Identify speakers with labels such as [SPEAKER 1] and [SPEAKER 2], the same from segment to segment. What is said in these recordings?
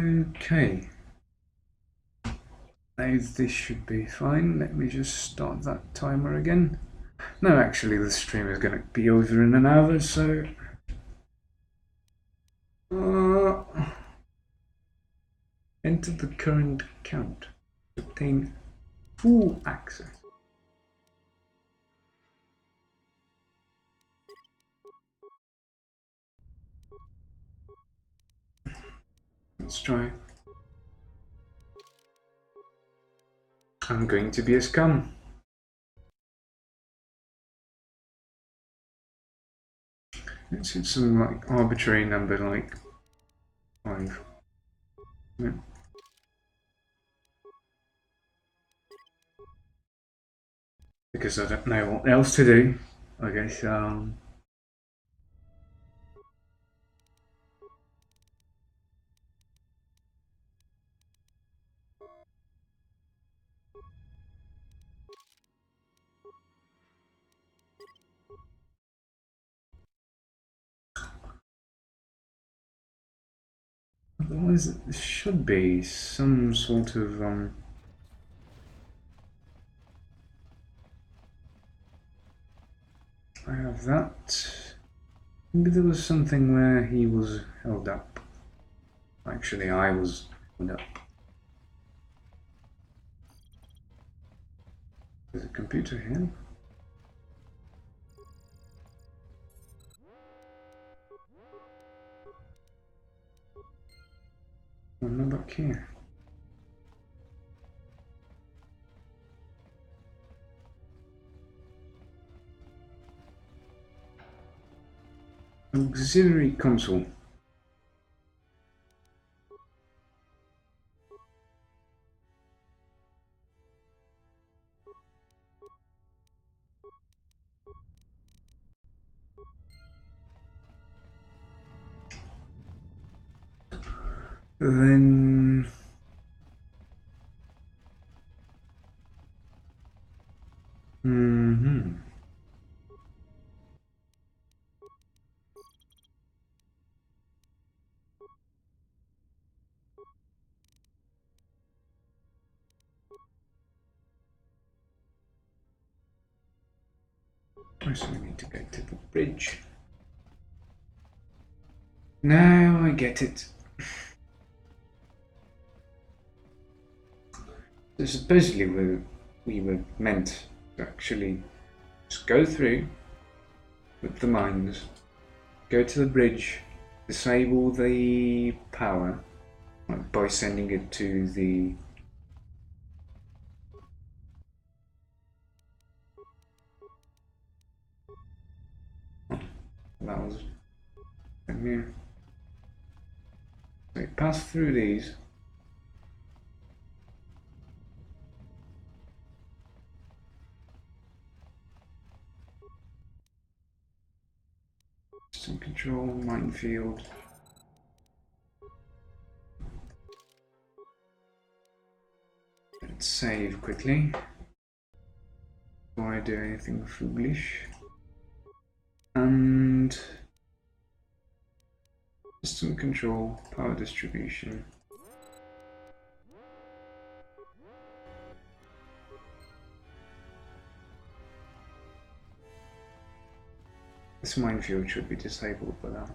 [SPEAKER 1] Okay. Now this should be fine. Let me just start that timer again. No, actually the stream is going to be over in an hour, so... enter the current account. Obtain full access. Let's try. I'm going to be a scum. Let's hit some like arbitrary number like 5. No. Because I don't know what else to do. I guess otherwise there should be some sort of I have that. Maybe there was something where he was held up. Actually, I was held up. There's a computer here. Well, no back here. Auxiliary console. Then so we need to go to the bridge. Now I get it. So supposedly we were meant to actually just go through with the mines, go to the bridge, disable the power like by sending it to the that was here. So pass through these. System control, minefield. Let's save quickly before I do anything foolish. And system control, power distribution. This minefield should be disabled by now.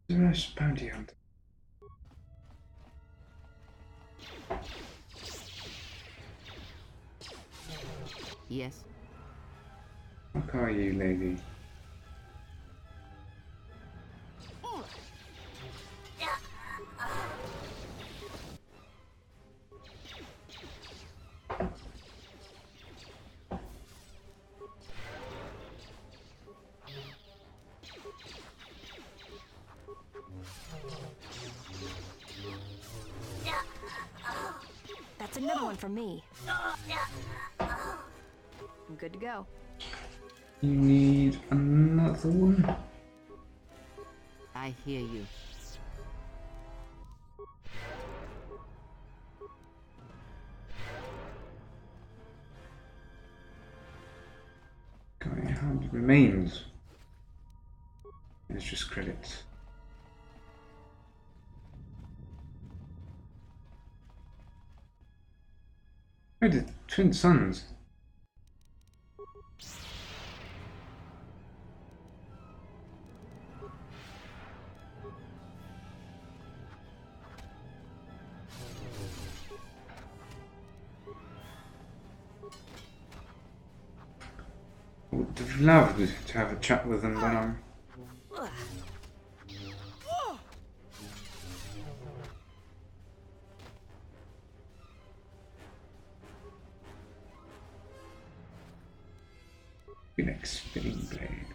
[SPEAKER 1] There's a bounty hunter.
[SPEAKER 2] Yes.
[SPEAKER 1] How are you, lady?
[SPEAKER 2] That's another one for me. I'm good to go.
[SPEAKER 1] You need another one?
[SPEAKER 2] I hear you.
[SPEAKER 1] remains. It's just credits. Oh, the twin sons. Would have loved to have a chat with them, but Phoenix spinning blade.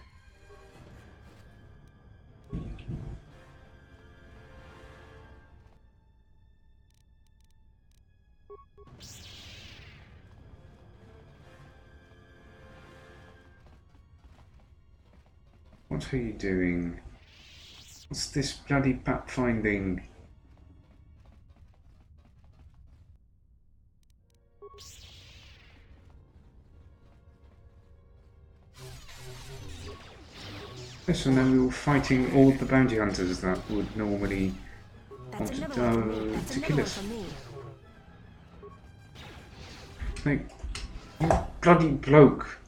[SPEAKER 1] What are you doing? What's this bloody pathfinding? So now we were fighting all the bounty hunters that would normally want to kill us. Like, you bloody bloke.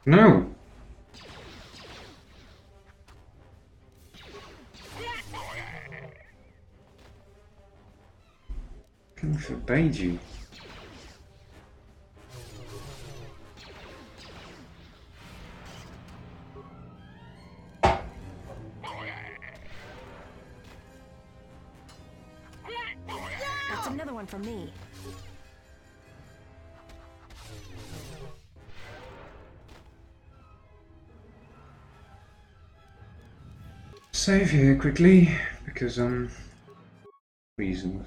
[SPEAKER 1] No! I forbade you.
[SPEAKER 2] That's another one for me.
[SPEAKER 1] Save here quickly, because reasons.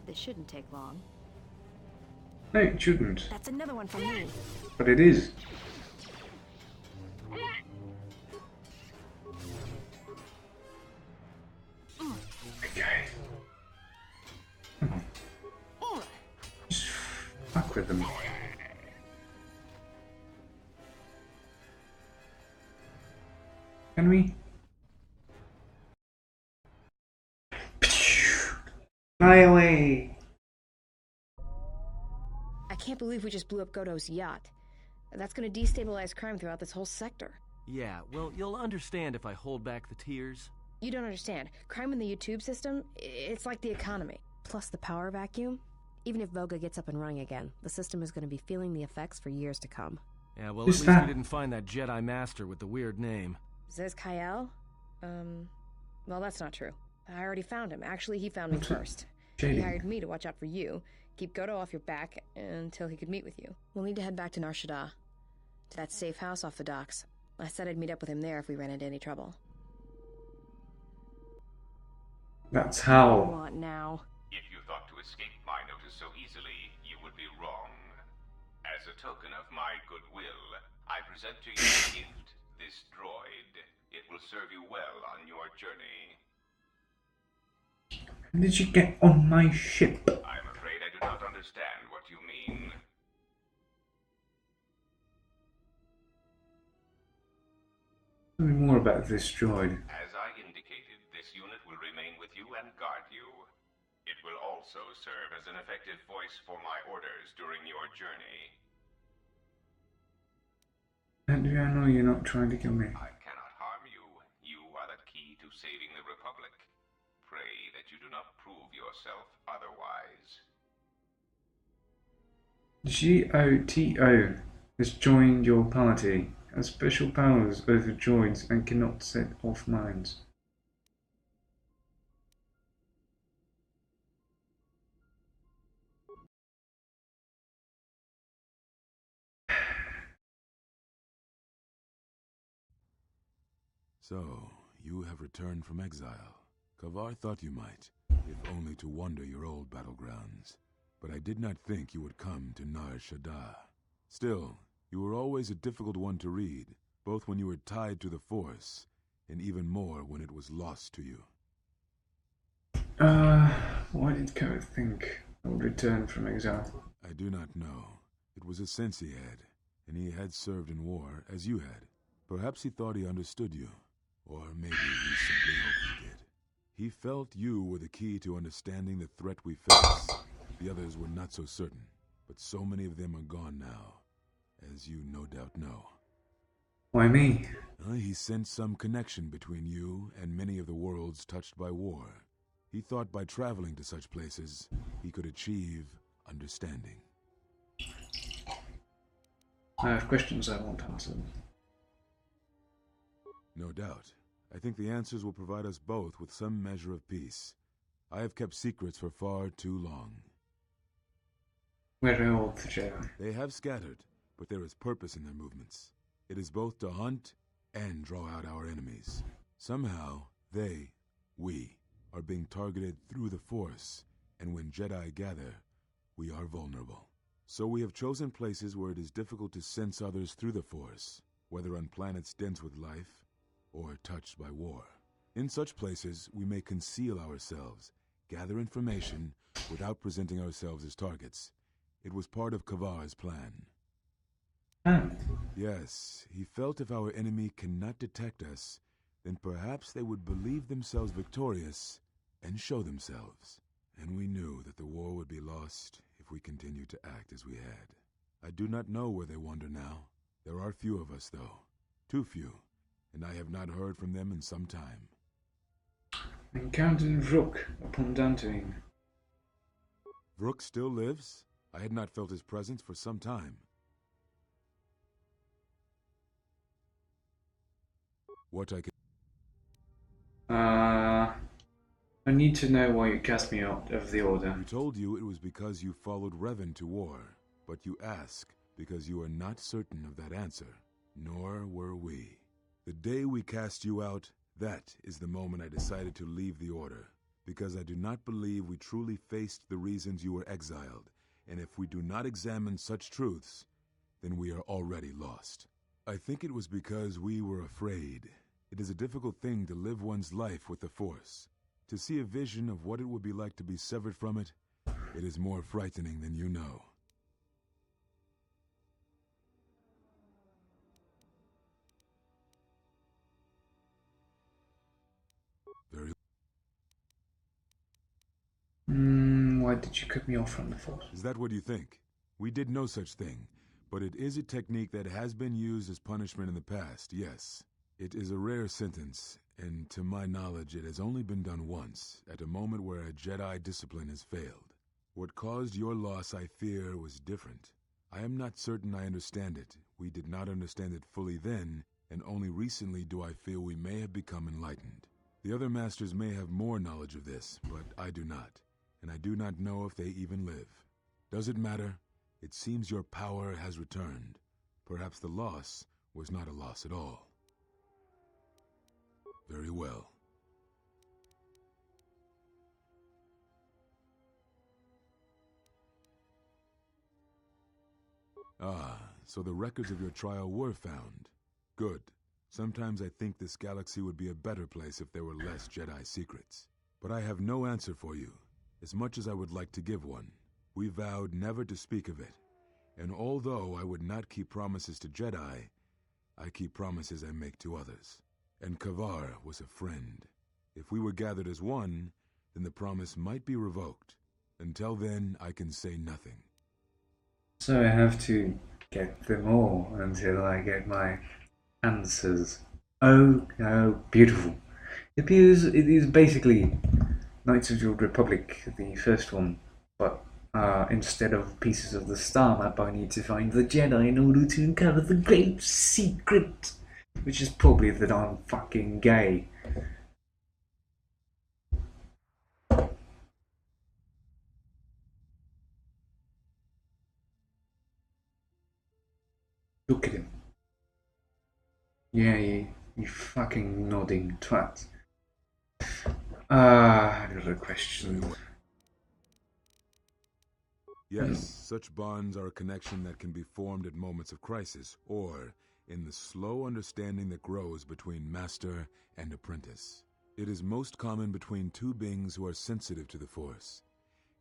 [SPEAKER 2] This shouldn't take long.
[SPEAKER 1] No, it shouldn't.
[SPEAKER 2] That's another one for me.
[SPEAKER 1] But it is. Okay. Come on. Just fuck with them. Can we? Fly away!
[SPEAKER 2] I can't believe we just blew up Godo's yacht. That's gonna destabilize crime throughout this whole sector.
[SPEAKER 3] Yeah, well, you'll understand if I hold back the tears.
[SPEAKER 2] You don't understand. Crime in the YouTube system, it's like the economy. Plus the power vacuum. Even if Voga gets up and running again, the system is gonna be feeling the effects for years to come.
[SPEAKER 3] Yeah, well,
[SPEAKER 1] Who's
[SPEAKER 3] at least
[SPEAKER 1] that?
[SPEAKER 3] we didn't find that Jedi Master with the weird name.
[SPEAKER 2] Says Kyle? Well, that's not true. I already found him. Actually, he found me first. He hired me to watch out for you, keep Godo off your back until he could meet with you. We'll need to head back to Nar Shaddaa, to that safe house off the docks. I said I'd meet up with him there if we ran into any trouble.
[SPEAKER 1] That's
[SPEAKER 2] What do you
[SPEAKER 1] how.
[SPEAKER 2] want now?
[SPEAKER 4] If you thought to escape my notice so easily, you would be wrong. As a token of my goodwill, I present to you a gift, this droid. It will serve you well on your journey.
[SPEAKER 1] How did you get on my ship?
[SPEAKER 4] I'm afraid I do not understand what you mean.
[SPEAKER 1] Tell me more about this droid.
[SPEAKER 4] As I indicated, this unit will remain with you and guard you. It will also serve as an effective voice for my orders during your journey.
[SPEAKER 1] And do I know you're not trying to kill me?
[SPEAKER 4] I cannot harm you. You are the key to saving the Republic. Pray that you do not prove yourself otherwise.
[SPEAKER 1] GOTO has joined your party, has special powers over droids and cannot set off mines.
[SPEAKER 5] So, you have returned from exile. Kavar thought you might, if only to wander your old battlegrounds. But I did not think you would come to Nar Shaddaa. Still, you were always a difficult one to read, both when you were tied to the Force, and even more when it was lost to you.
[SPEAKER 1] Why did Koa think I would return from exile?
[SPEAKER 5] I do not know. It was a sense he had, and he had served in war as you had. Perhaps he thought he understood you, or maybe he simply hoped he did. He felt you were the key to understanding the threat we face. The others were not so certain, but so many of them are gone now, as you no doubt know.
[SPEAKER 1] Why me?
[SPEAKER 5] He sensed some connection between you and many of the worlds touched by war. He thought by traveling to such places, he could achieve understanding.
[SPEAKER 1] I have questions I want answered.
[SPEAKER 5] No doubt. I think the answers will provide us both with some measure of peace. I have kept secrets for far too long.
[SPEAKER 1] Where are all the Jedi?
[SPEAKER 5] They have scattered, but there is purpose in their movements. It is both to hunt and draw out our enemies. Somehow, we, are being targeted through the Force, and when Jedi gather, we are vulnerable. So we have chosen places where it is difficult to sense others through the Force, whether on planets dense with life, or touched by war. In such places, we may conceal ourselves, gather information, without presenting ourselves as targets. It was part of Kavar's plan. Yes, he felt if our enemy cannot detect us, then perhaps they would believe themselves victorious and show themselves. And we knew that the war would be lost if we continued to act as we had. I do not know where they wander now. There are few of us, though. Too few. And I have not heard from them in some time.
[SPEAKER 1] Encountered Vrook upon Dantooine.
[SPEAKER 5] Vrook still lives? I had not felt his presence for some time. What I can...
[SPEAKER 1] I need to know why you cast me out of the Order.
[SPEAKER 5] I told you it was because you followed Revan to war, but you ask because you are not certain of that answer. Nor were we. The day we cast you out, that is the moment I decided to leave the Order, because I do not believe we truly faced the reasons you were exiled, and if we do not examine such truths, then we are already lost. I think it was because we were afraid. It is a difficult thing to live one's life with the Force. To see a vision of what it would be like to be severed from it, it is more frightening than you know. Very...
[SPEAKER 1] Why did you cut me off from the Force?
[SPEAKER 5] Is that what you think? We did no such thing, but it is a technique that has been used as punishment in the past, yes. It is a rare sentence, and to my knowledge it has only been done once, at a moment where a Jedi discipline has failed. What caused your loss, I fear, was different. I am not certain I understand it. We did not understand it fully then, and only recently do I feel we may have become enlightened. The other masters may have more knowledge of this, but I do not, and I do not know if they even live. Does it matter? It seems your power has returned. Perhaps the loss was not a loss at all. Very well. Ah, so the records of your trial were found. Good. Sometimes I think this galaxy would be a better place if there were less Jedi secrets. But I have no answer for you, as much as I would like to give one. We vowed never to speak of it, and although I would not keep promises to Jedi, I keep promises I make to others. And Kavar was a friend. If we were gathered as one, then the promise might be revoked. Until then, I can say nothing.
[SPEAKER 1] So I have to get them all until I get my answers. Oh, beautiful. It is basically Knights of the Old Republic, the first one, but instead of pieces of the star map, I need to find the Jedi in order to uncover the great secret, which is probably that I'm fucking gay. Look at him. Yeah, you fucking nodding twat. Another question.
[SPEAKER 5] Yes, such bonds are a connection that can be formed at moments of crisis, or in the slow understanding that grows between master and apprentice. It is most common between two beings who are sensitive to the Force.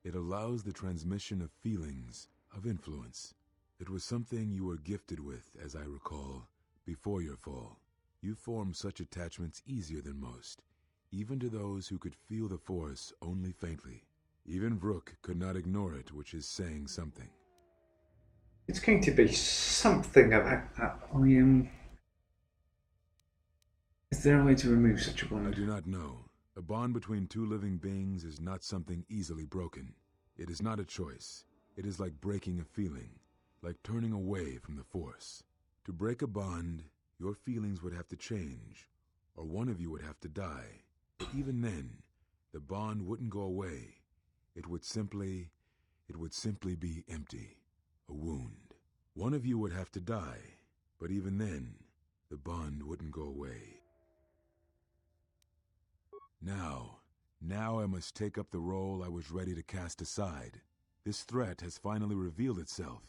[SPEAKER 5] It allows the transmission of feelings, of influence. It was something you were gifted with, as I recall, before your fall. You formed such attachments easier than most, even to those who could feel the Force only faintly. Even Vrook could not ignore it, which is saying something.
[SPEAKER 1] It's going to be something about that. Is there a way to remove such a bond?
[SPEAKER 5] I do not know. A bond between two living beings is not something easily broken. It is not a choice. It is like breaking a feeling, like turning away from the Force. To break a bond, your feelings would have to change, or one of you would have to die. But even then, the bond wouldn't go away. It would simply be empty, a wound. One of you would have to die, but even then, the bond wouldn't go away. Now I must take up the role I was ready to cast aside. This threat has finally revealed itself,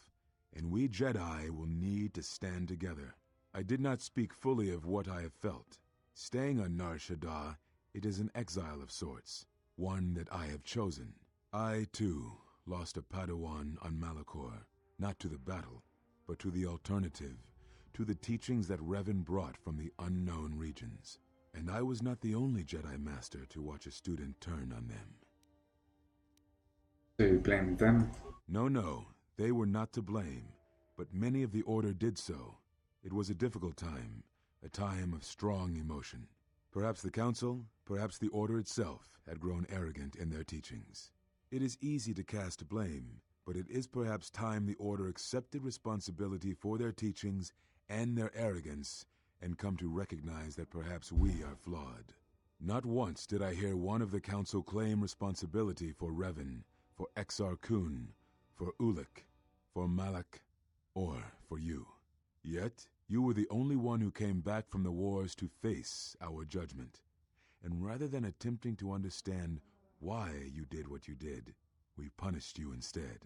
[SPEAKER 5] and we Jedi will need to stand together. I did not speak fully of what I have felt. Staying on Nar Shaddaa, it is an exile of sorts, one that I have chosen. I, too, lost a Padawan on Malachor, not to the battle, but to the alternative, to the teachings that Revan brought from the unknown regions. And I was not the only Jedi Master to watch a student turn on them.
[SPEAKER 1] Do you blame them?
[SPEAKER 5] No, they were not to blame, but many of the Order did so. It was a difficult time, a time of strong emotion. Perhaps the Council, perhaps the Order itself, had grown arrogant in their teachings. It is easy to cast blame, but it is perhaps time the Order accepted responsibility for their teachings and their arrogance, and come to recognize that perhaps we are flawed. Not once did I hear one of the Council claim responsibility for Revan, for Exar Kun, for Ulic, for Malak, or for you. Yet, you were the only one who came back from the wars to face our judgment. And rather than attempting to understand why you did what you did, we punished you instead.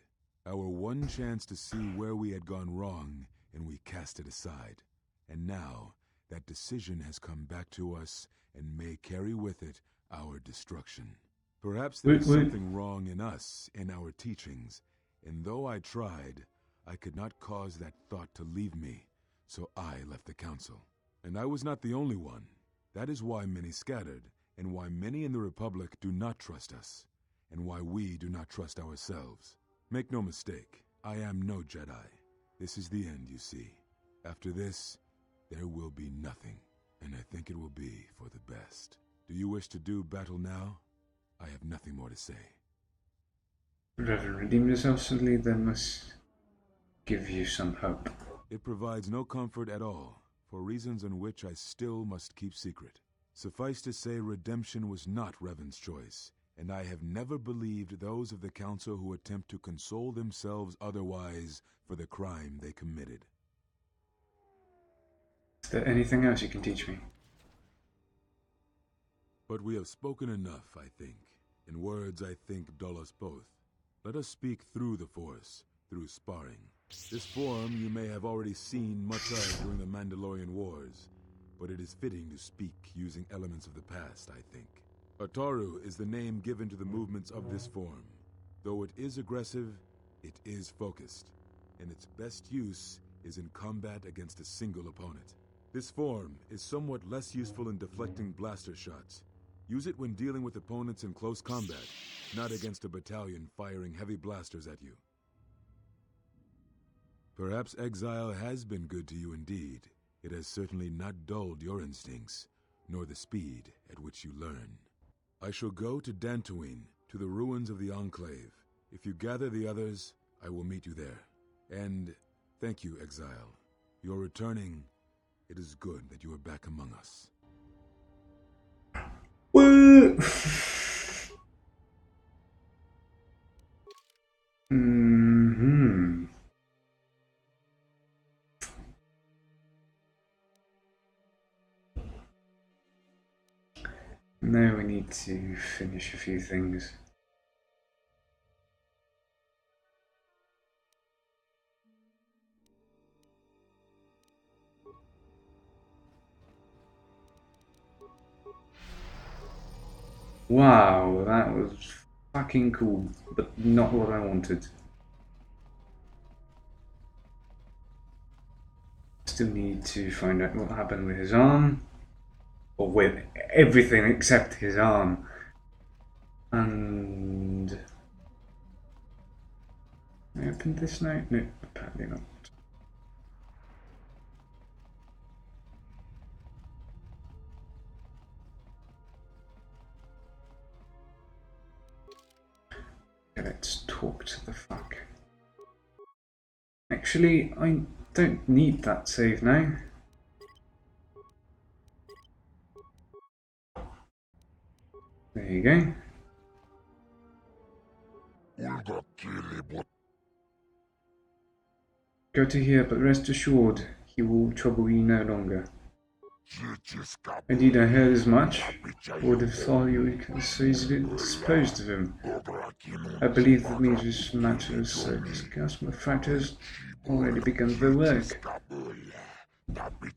[SPEAKER 5] Our one chance to see where we had gone wrong, and we cast it aside. And now, that decision has come back to us and may carry with it our destruction. Perhaps there is something wrong in us, in our teachings, and though I tried, I could not cause that thought to leave me, so I left the Council. And I was not the only one. That is why many scattered, and why many in the Republic do not trust us, and why we do not trust ourselves. Make no mistake, I am no Jedi. This is the end, you see. After this, there will be nothing, and I think it will be for the best. Do you wish to do battle now? I have nothing more to say.
[SPEAKER 1] Reverend, redeem yourself, suddenly there must give you some hope.
[SPEAKER 5] It provides no comfort at all, for reasons in which I still must keep secret. Suffice to say, redemption was not Revan's choice, and I have never believed those of the Council who attempt to console themselves otherwise for the crime they committed.
[SPEAKER 1] Is there anything else you can teach me?
[SPEAKER 5] But we have spoken enough, I think. In words, I think, dull us both. Let us speak through the Force, through sparring. This form you may have already seen much of during the Mandalorian Wars, but it is fitting to speak using elements of the past, I think. Ataru is the name given to the movements of this form. Though it is aggressive, it is focused, and its best use is in combat against a single opponent. This form is somewhat less useful in deflecting blaster shots. Use it when dealing with opponents in close combat, not against a battalion firing heavy blasters at you. Perhaps exile has been good to you indeed. It has certainly not dulled your instincts, nor the speed at which you learn. I shall go to Dantooine, to the ruins of the Enclave. If you gather the others, I will meet you there. And thank you, exile. You're returning. It is good that you are back among us.
[SPEAKER 1] Woo! Now we need to finish a few things. Wow, that was fucking cool, but not what I wanted. Still need to find out what happened with his arm. Or with everything except his arm. And... Can I open this now? No, apparently not. Okay, let's talk to the fuck. Actually, I don't need that save now. There you go. Go to here, but rest assured, he will trouble you no longer. Indeed, I heard as much. I would have thought you could so easily disposed of him. I believe the Demetrius matter is so discussed, my fractors already begun their work.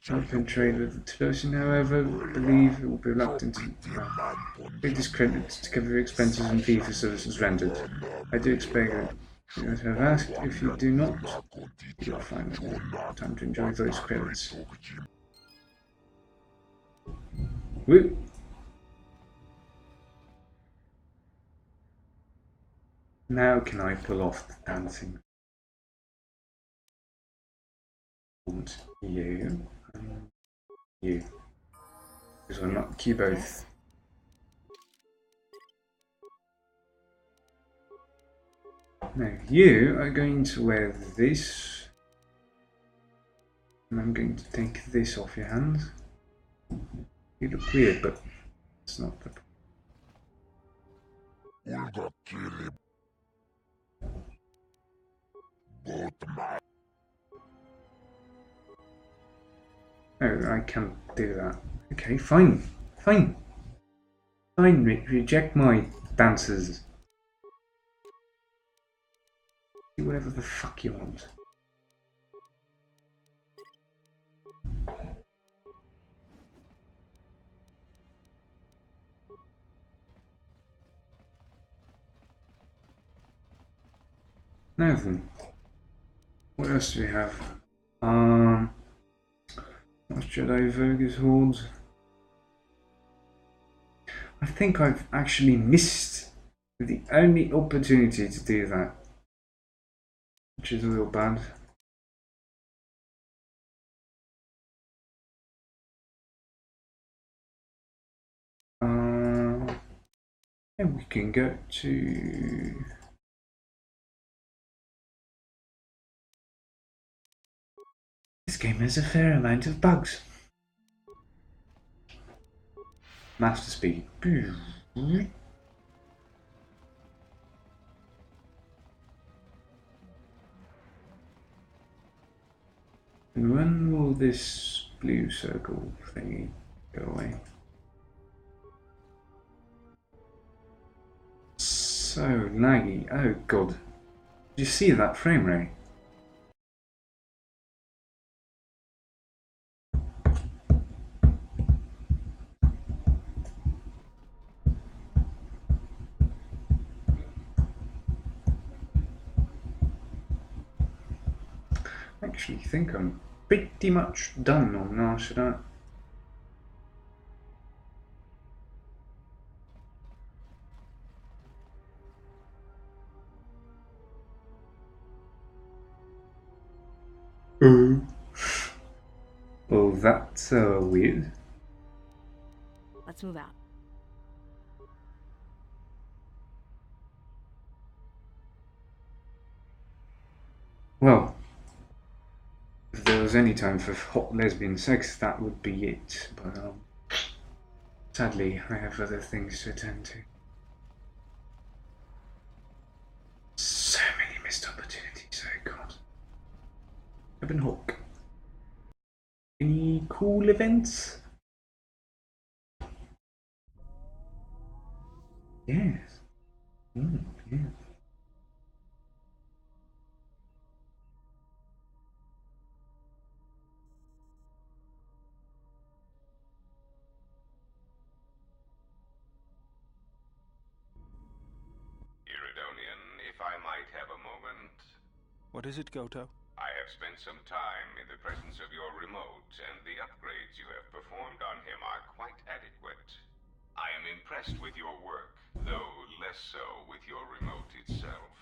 [SPEAKER 1] I've been traded with the Tolosan, however, believe it will be reluctant to pay discredit to cover your expenses and fee for services rendered. I do expect that you would have asked. If you do not, you will find time to enjoy those credits. Woo! Now can I pull off the dancing? And you and you. Because I'm not key both.
[SPEAKER 2] Yes.
[SPEAKER 1] Now you are going to wear this. And I'm going to take this off your hands. You look weird, but it's not the Oh, I can't do that. Okay, fine. Fine. Fine, reject my dancers. Do whatever the fuck you want. Now then, what else do we have? Last Jedi Vergus Hordes. I think I've actually missed the only opportunity to do that, which is a little bad. And we can go to... This game has a fair amount of bugs. Master speed. And when will this blue circle thingy go away? So laggy. Oh god. Did you see that frame rate? I actually think I'm pretty much done on Narshada. Well, that's weird.
[SPEAKER 2] Let's move out.
[SPEAKER 1] Well, if there was any time for hot lesbian sex, that would be it. But sadly, I have other things to attend to. So many missed opportunities, oh god. Urban Hawk. Any cool events? Yes. Yes.
[SPEAKER 6] What is it, Goto?
[SPEAKER 4] I have spent some time in the presence of your remote, and the upgrades you have performed on him are quite adequate. I am impressed with your work, though less so with your remote itself.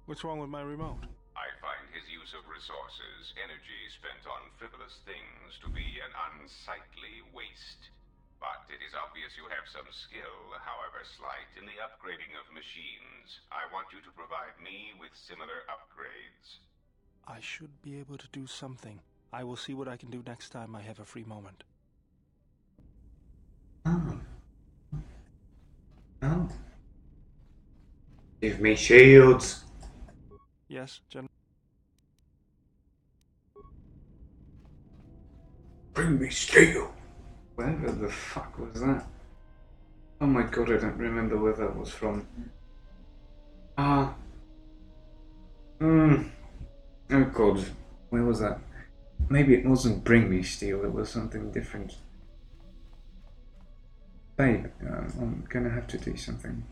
[SPEAKER 6] What's wrong with my remote?
[SPEAKER 4] I find his use of resources, energy spent on frivolous things, to be an unsightly waste. But it is obvious you have some skill, however slight, in the upgrading of machines. I want you to provide me with similar upgrades.
[SPEAKER 6] I should be able to do something. I will see what I can do next time I have a free moment.
[SPEAKER 1] Oh. Oh. Give me shields.
[SPEAKER 6] Yes, General.
[SPEAKER 1] Bring me steel. Wherever the fuck was that? Oh my god, I don't remember where that was from. Ah. Oh god, where was that? Maybe it wasn't Bring Me Steel, it was something different. Babe, I'm gonna have to do something.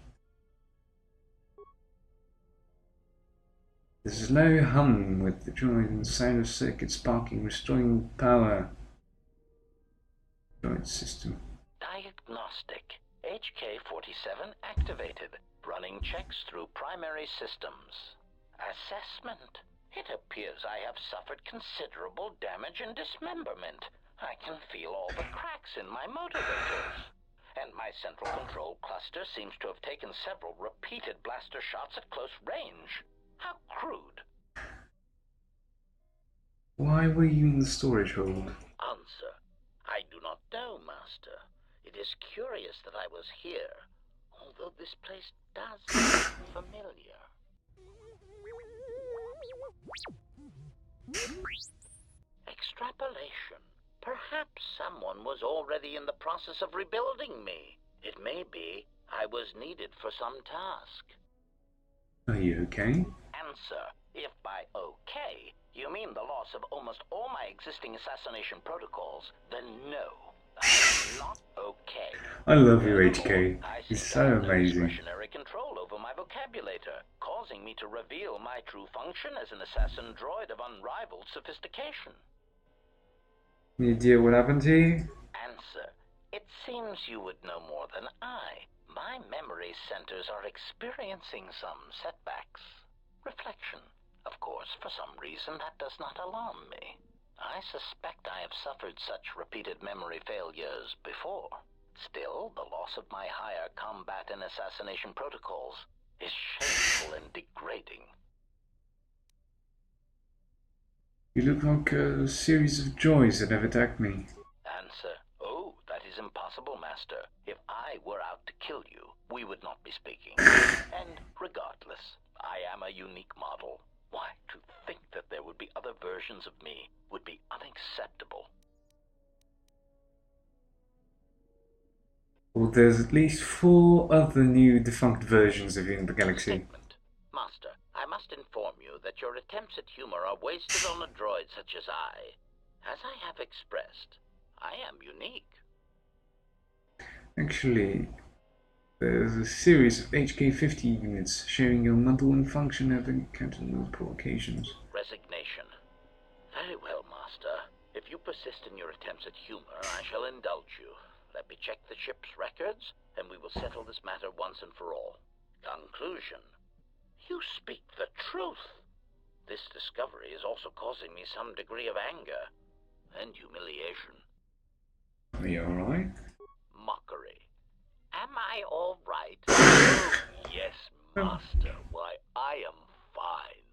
[SPEAKER 1] The slow hum with the droid and sound of circuit sparking, restoring power. Droid system.
[SPEAKER 7] Diagnostic. HK-47 activated. Running checks through primary systems. Assessment. It appears I have suffered considerable damage and dismemberment. I can feel all the cracks in my motivators. And my central control cluster seems to have taken several repeated blaster shots at close range. How crude.
[SPEAKER 1] Why were you in the storage hold?
[SPEAKER 7] Answer. I do not know, Master. It is curious that I was here, although this place does seem familiar. Extrapolation. Perhaps someone was already in the process of rebuilding me. It may be I was needed for some task.
[SPEAKER 1] Are you okay?
[SPEAKER 7] Answer. If by okay you mean the loss of almost all my existing assassination protocols, then no, I am not okay.
[SPEAKER 1] I love you, HK. It's so amazing.
[SPEAKER 7] Discretionary control over my vocabulator, causing me to reveal my true function as an assassin droid of unrivaled sophistication.
[SPEAKER 1] Any idea what happened to you?
[SPEAKER 7] Answer. It seems you would know more than I. My memory centers are experiencing some setbacks. Reflection. Of course, for some reason, that does not alarm me. I suspect I have suffered such repeated memory failures before. Still, the loss of my higher combat and assassination protocols is shameful and degrading.
[SPEAKER 1] You look like a series of droids that have attacked me.
[SPEAKER 7] Answer. Oh, that is impossible, Master. If I were out to kill you, we would not be speaking. And regardless, I am a unique model. Why, to think that there would be other versions of me would be unacceptable.
[SPEAKER 1] Well, there's at least 4 other new defunct versions of you in the galaxy.
[SPEAKER 7] Statement. Master, I must inform you that your attempts at humor are wasted on a droid such as I. As I have expressed, I am unique.
[SPEAKER 1] Actually, there's a series of HK-50 units showing your mental and function have encountered multiple occasions.
[SPEAKER 7] Resignation. Very well, Master. If you persist in your attempts at humor, I shall indulge you. Let me check the ship's records, and we will settle this matter once and for all. Conclusion. You speak the truth. This discovery is also causing me some degree of anger and humiliation.
[SPEAKER 1] Are you alright?
[SPEAKER 7] Mockery. Am I all right? Oh, yes, Master. Why, I am fine.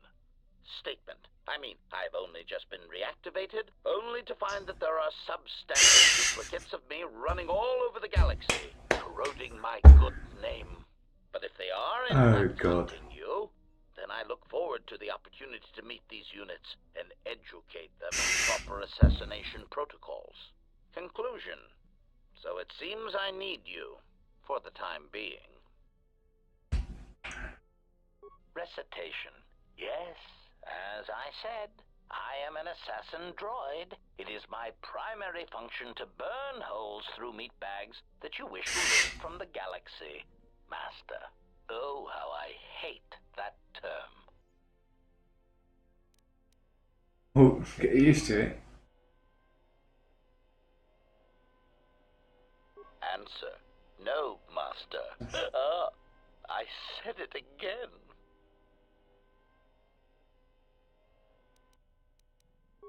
[SPEAKER 7] Statement. I mean, I've only just been reactivated, only to find that there are substandard duplicates of me running all over the galaxy, corroding my good name. But if they are in fact hunting you, then I look forward to the opportunity to meet these units and educate them in proper assassination protocols. Conclusion. So it seems I need you, for the time being. Recitation. Yes, as I said, I am an assassin droid. It is my primary function to burn holes through meat bags that you wish removed from the galaxy. Master, oh, how I hate that term.
[SPEAKER 1] Oh, get used to it.
[SPEAKER 7] Answer. No, Master. I said it again.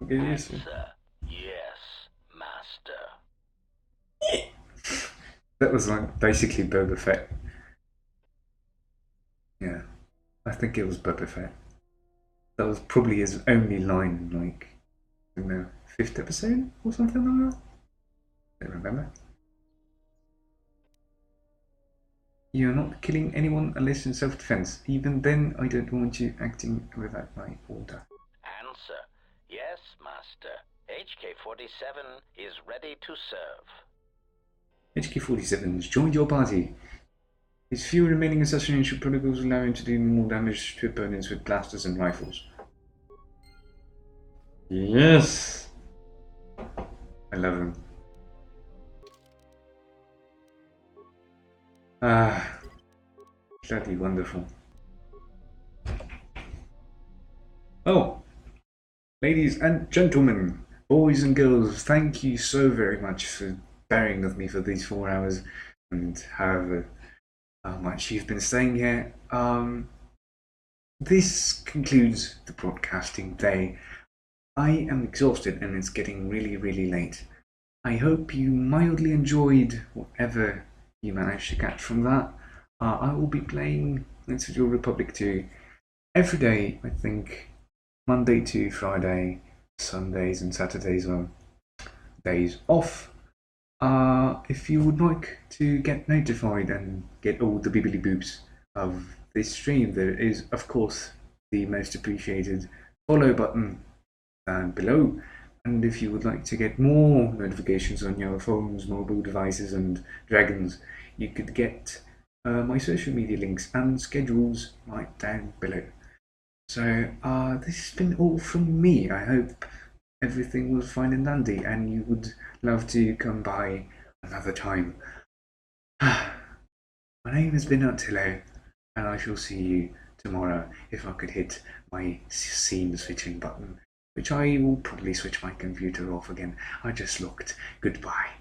[SPEAKER 1] Get used to it.
[SPEAKER 7] Answer. Yes, Master.
[SPEAKER 1] That was like basically Boba Fett. Yeah, I think it was Boba Fett. That was probably his only line, like, in the 5th episode or something like that. I don't remember. You're not killing anyone unless in self-defense. Even then, I don't want you acting without my order.
[SPEAKER 7] Answer. Yes, Master. HK-47 is ready to serve.
[SPEAKER 1] HK-47 has joined your party. His few remaining assassination protocols allow him to do more damage to opponents with blasters and rifles. Yes! I love him. Ah, bloody wonderful. Oh, ladies and gentlemen, boys and girls, thank you so very much for bearing with me for these 4 hours and however much you've been staying here. This concludes the broadcasting day. I am exhausted and it's getting really, really late. I hope you mildly enjoyed whatever you managed to catch from that. I will be playing Knights of the Old Republic 2 every day, I think, Monday to Friday, Sundays and Saturdays are days off. If you would like to get notified and get all the bibbly boobs of this stream, there is, of course, the most appreciated follow button down below. And if you would like to get more notifications on your phones, mobile devices, and dragons, you could get my social media links and schedules right down below. So this has been all from me. I hope everything was fine and dandy and you would love to come by another time. My name has been ARTYLO and I shall see you tomorrow if I could hit my scene switching button, which I will probably switch my computer off again. I just looked. Goodbye.